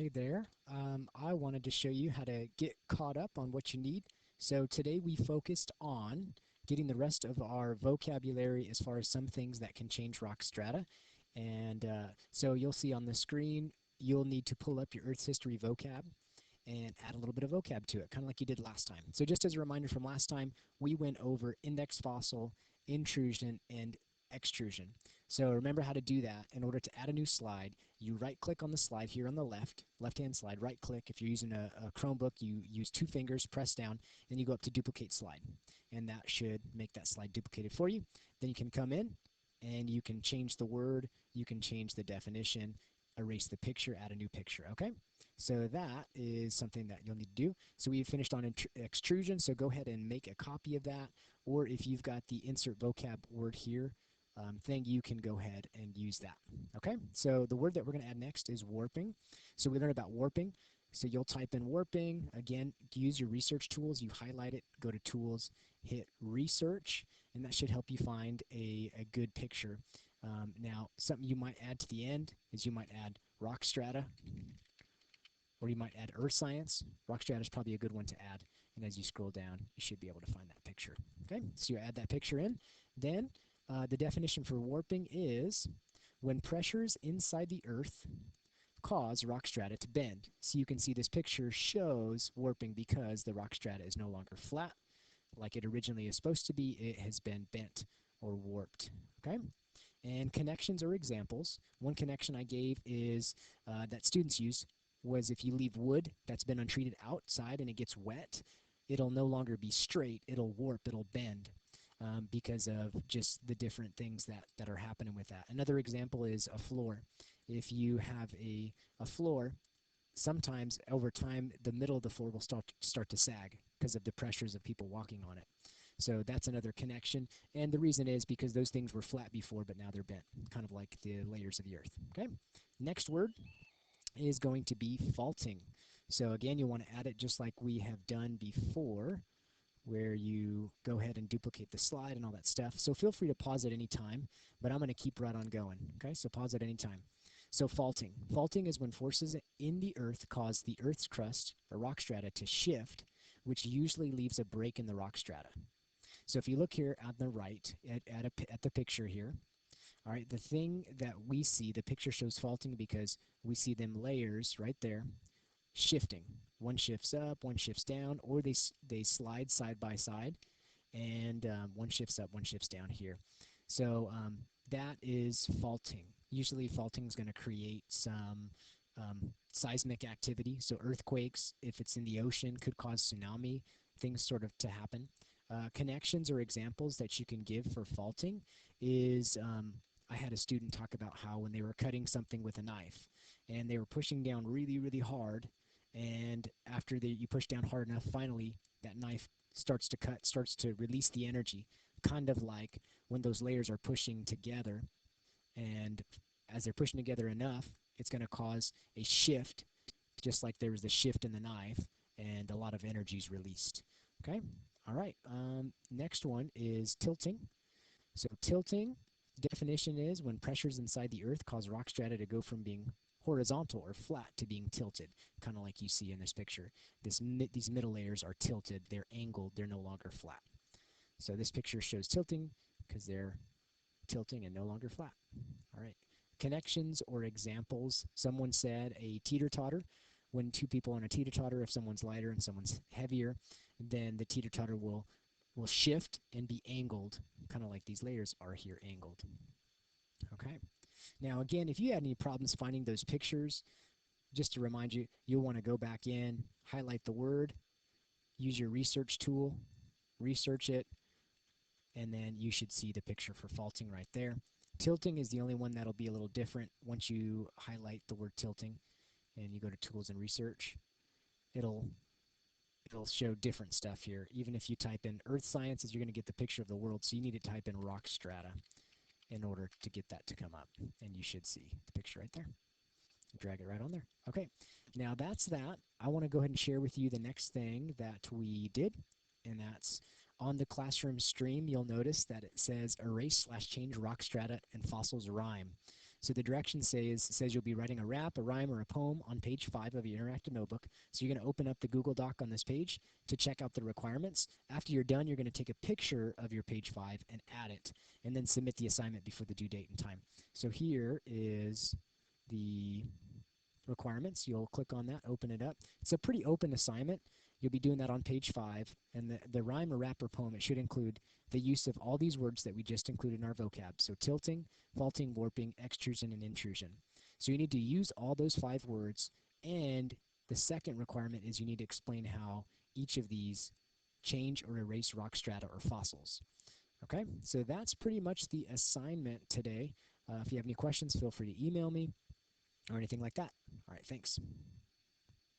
Hey there. I wanted to show you how to get caught up on what you need. So today we focused on getting the rest of our vocabulary as far as some things that can change rock strata. And so you'll see on the screen, you'll need to pull up your Earth's history vocab and add a little bit of vocab to it, kind of like you did last time. So just as a reminder from last time, we went over index fossil, intrusion, and extrusion. So remember how to do that. In order to add a new slide, you right-click on the slide here on the left-hand slide, right-click. If you're using a Chromebook, you use two fingers, press down, and you go up to duplicate slide. And that should make that slide duplicated for you. Then you can come in, and you can change the word, you can change the definition, erase the picture, add a new picture, okay? So that is something that you'll need to do. So we finished on extrusion, so go ahead and make a copy of that, or if you've got the insert vocab word here thing, you can go ahead and use that. Okay, so the word that we're going to add next is warping. So we learned about warping. So you'll type in warping. Again, use your research tools. You highlight it, go to tools, hit research, and that should help you find a good picture. Now, something you might add to the end is you might add rock strata, or you might add earth science. Rock strata is probably a good one to add. And as you scroll down, you should be able to find that picture. Okay, so you add that picture in. Then the definition for warping is when pressures inside the earth cause rock strata to bend. So you can see this picture shows warping because the rock strata is no longer flat like it originally is supposed to be. It has been bent or warped. Okay, and connections or examples. One connection I gave is that students use was if you leave wood that's been untreated outside and it gets wet, it'll no longer be straight, it'll warp, it'll bend because of just the different things that are happening with that. Another example is a floor. If you have a floor, sometimes over time the middle of the floor will start to sag because of the pressures of people walking on it. So that's another connection. And the reason is because those things were flat before, but now they're bent, kind of like the layers of the earth. Okay. Next word is going to be faulting. So again, you want to add it just like we have done before, where you go ahead and duplicate the slide and all that stuff. So feel free to pause at any time, but I'm going to keep right on going. Okay, so pause at any time. So faulting. Faulting is when forces in the earth cause the earth's crust, or rock strata, to shift, which usually leaves a break in the rock strata. So if you look here on the right at the picture here, all right, the thing that we see, the picture shows faulting because we see them layers right there shifting. One shifts up, one shifts down, or they slide side by side, and one shifts up, one shifts down here. So that is faulting. Usually faulting is going to create some seismic activity. So earthquakes, if it's in the ocean, could cause tsunami, things sort of to happen. Connections or examples that you can give for faulting is I had a student talk about how when they were cutting something with a knife and they were pushing down really, really hard, and after you push down hard enough, finally that knife starts to cut, starts to release the energy, kind of like when those layers are pushing together, and as they're pushing together enough, it's going to cause a shift, just like there was the shift in the knife, and a lot of energy is released. Okay, all right. Next one is tilting. So tilting, definition is when pressures inside the earth cause rock strata to go from being horizontal or flat to being tilted, kind of like you see in this picture. These middle layers are tilted, they're angled, they're no longer flat. So this picture shows tilting because they're tilting and no longer flat. All right. Connections or examples. Someone said a teeter-totter. When two people on a teeter-totter, if someone's lighter and someone's heavier, then the teeter-totter will shift and be angled, kind of like these layers are here angled. Okay. Now again, if you had any problems finding those pictures, just to remind you, you'll want to go back in, highlight the word, use your research tool, research it, and then you should see the picture for faulting right there. Tilting is the only one that'll be a little different once you highlight the word tilting and you go to tools and research. It'll show different stuff here. Even if you type in earth sciences, you're going to get the picture of the world, so you need to type in rock strata in order to get that to come up, and you should see the picture right there. Drag it right on there. Okay, now that's that. I want to go ahead and share with you the next thing that we did, and that's on the classroom stream. You'll notice that it says erase/change rock strata and fossils rhyme. So the directions says you'll be writing a rap, a rhyme, or a poem on page 5 of your interactive notebook. So you're going to open up the Google Doc on this page to check out the requirements. After you're done, you're going to take a picture of your page 5 and add it, and then submit the assignment before the due date and time. So here is the requirements. You'll click on that, open it up. It's a pretty open assignment. You'll be doing that on page 5. And the rhyme or rap or poem, it should include the use of all these words that we just included in our vocab. So tilting, faulting, warping, extrusion, and intrusion. So you need to use all those 5 words. And the second requirement is you need to explain how each of these change or erase rock strata or fossils. Okay, so that's pretty much the assignment today. If you have any questions, feel free to email me or anything like that. All right, thanks.